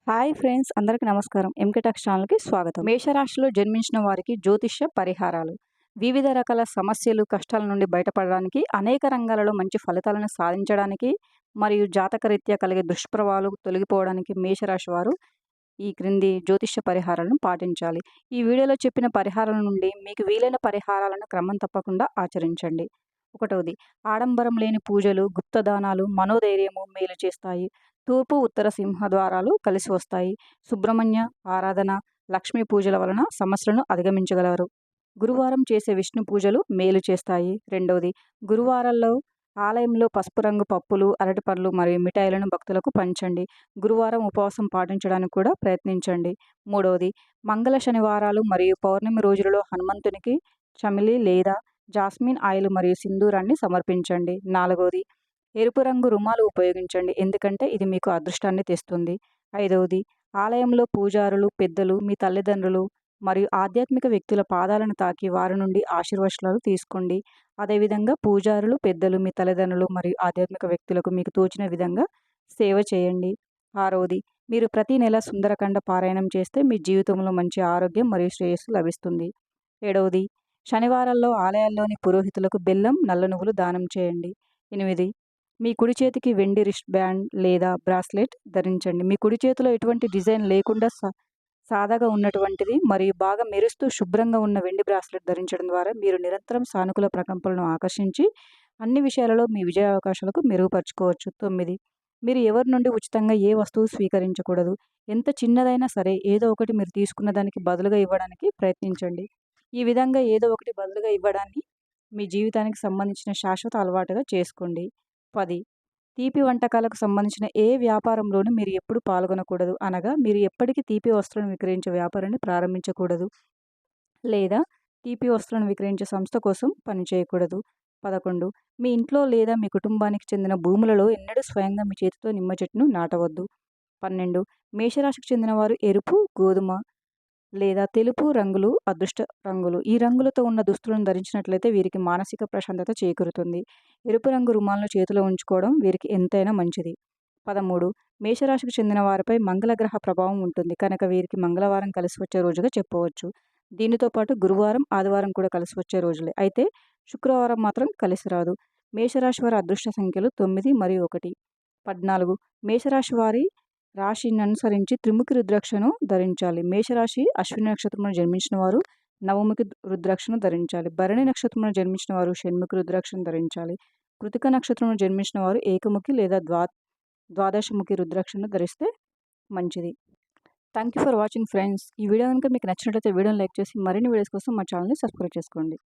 Hi friends, అందరికీ నమస్కారం. MK talks ఛానల్కి స్వాగతం. మేషరాశిలో జన్మించిన వారికి జ్యోతిష్య పరిహారాలు. వివిధ రకాల సమస్యలు, కష్టాల నుండి బయటపడడానికి, అనేక రంగాలలో మంచి ఫలితాలను సాధించడానికి మరియు జాతకరీత్యా కలిగే దుష్ప్రభావాలు తొలగిపోవడానికి మేషరాశి వారు ఈ క్రింది జ్యోతిష్య పరిహారాలను పాటించాలి. ఈ వీడియోలో చెప్పిన పరిహారాల నుండి మీకు వీలైన పరిహారాలను క్రమం తప్పకుండా ఆచరించండి. ఒకటవది, ఆడంబరం లేని పూజలు, గుప్తదానాలు మనోధైర్యము మేలు చేస్తాయి. తూర్పు ఉత్తర సింహద్వారాలు కలిసి వస్తాయి. సుబ్రహ్మణ్య ఆరాధన, లక్ష్మీ పూజల వలన సమస్యలను అధిగమించగలరు. గురువారం చేసే విష్ణు పూజలు మేలు చేస్తాయి. రెండవది, గురువారాల్లో ఆలయంలో పసుపు రంగు పప్పులు, అరటిపండ్లు మరియు మిఠాయిలను భక్తులకు పంచండి. గురువారం ఉపవాసం పాటించడానికి కూడా ప్రయత్నించండి. మూడవది, మంగళ శనివారాలు మరియు పౌర్ణమి రోజులలో హనుమంతునికి చమిలి లేదా జాస్మిన్ ఆయిల్ మరియు సింధూరాన్ని సమర్పించండి. నాలుగవది, ఎరుపు రంగు రుమాలు ఉపయోగించండి, ఎందుకంటే ఇది మీకు అదృష్టాన్ని తెస్తుంది. ఐదవది, ఆలయంలో పూజారులు, పెద్దలు, మీ తల్లిదండ్రులు మరియు ఆధ్యాత్మిక వ్యక్తుల పాదాలను తాకి వారి నుండి ఆశీర్వచనాలు తీసుకోండి. అదేవిధంగా పూజారులు, పెద్దలు, మీ తల్లిదండ్రులు మరియు ఆధ్యాత్మిక వ్యక్తులకు మీకు తోచిన విధంగా సేవ చేయండి. ఆరవది, మీరు ప్రతి నెల సుందరకాండ పారాయణం చేస్తే మీ జీవితంలో మంచి ఆరోగ్యం మరియు శ్రేయస్సు లభిస్తుంది. ఏడవది, శనివారాల్లో ఆలయాల్లోని పురోహితులకు బెల్లం, నల్ల నువ్వులు దానం చేయండి. 8, మీ కుడి చేతికి వెండి రిస్ట్ బ్యాండ్ లేదా బ్రాస్లెట్ ధరించండి. మీ కుడి చేతిలో ఎటువంటి డిజైన్ లేకుండా సాదాగా ఉన్నటువంటిది మరియు బాగా మెరుస్తూ శుభ్రంగా ఉన్న వెండి బ్రాస్లెట్ ధరించడం ద్వారా మీరు నిరంతరం సానుకూల ప్రకంపనలను ఆకర్షించి అన్ని విషయాలలో మీ విజయ అవకాశాలకు మెరుగుపరుచుకోవచ్చు. 9, మీరు ఎవరి నుండి ఉచితంగా ఏ వస్తువు స్వీకరించకూడదు. ఎంత చిన్నదైనా సరే ఏదో ఒకటి మీరు తీసుకున్న దానికి బదులుగా ఇవ్వడానికి ప్రయత్నించండి. ఈ విధంగా ఏదో ఒకటి బదులుగా ఇవ్వడాన్ని మీ జీవితానికి సంబంధించిన శాశ్వత అలవాటుగా చేసుకోండి. 10, తీపి వంటకాలకు సంబంధించిన ఏ వ్యాపారంలోనూ మీరు ఎప్పుడు పాల్గొనకూడదు. అనగా మీరు ఎప్పటికీ తీపి వస్తువులను విక్రయించే వ్యాపారాన్ని ప్రారంభించకూడదు లేదా తీపి వస్తువులను విక్రయించే సంస్థ కోసం పనిచేయకూడదు. 11, మీ ఇంట్లో లేదా మీ కుటుంబానికి చెందిన భూములలో ఎన్నడూ స్వయంగా మీ చేతితో నిమ్మ చెట్టును నాటవద్దు. 12, మేషరాశికి చెందిన వారు ఎరుపు, గోధుమ లేదా తెలుపు రంగులు అదృష్ట రంగులు. ఈ రంగులతో ఉన్న దుస్తులను ధరించినట్లయితే వీరికి మానసిక ప్రశాంతత చేకూరుతుంది. ఎరుపు రంగు రుమాలను చేతిలో ఉంచుకోవడం వీరికి ఎంతైనా మంచిది. 13, మేషరాశికి చెందిన వారిపై మంగళగ్రహ ప్రభావం ఉంటుంది కనుక వీరికి మంగళవారం కలిసి వచ్చే రోజుగా చెప్పవచ్చు. దీనితో పాటు గురువారం, ఆదివారం కూడా కలిసి వచ్చే రోజులే. అయితే శుక్రవారం మాత్రం కలిసి రాదు. మేషరాశి వారి అదృష్ట సంఖ్యలు 9 మరియు 1. 14, మేషరాశి వారి రాశిని అనుసరించి త్రిముఖి రుద్రాక్షను ధరించాలి. మేషరాశి అశ్విని నక్షత్రంలో జన్మించిన వారు నవముఖి రుద్రాక్షను ధరించాలి. భరణి నక్షత్రంలో జన్మించిన వారు షణ్ముఖి రుద్రాక్షను ధరించాలి. కృతిక నక్షత్రంలో జన్మించిన వారు ఏకముఖి లేదా ద్వాదశముఖి రుద్రాక్షను ధరిస్తే మంచిది. Thank you for watching friends. ఈ వీడియో కనుక మీకు నచ్చినట్లయితే వీడియోని లైక్ చేసి మరిన్ని వీడియోస్ కోసం మా ఛానల్ని సబ్స్క్రైబ్ చేసుకోండి.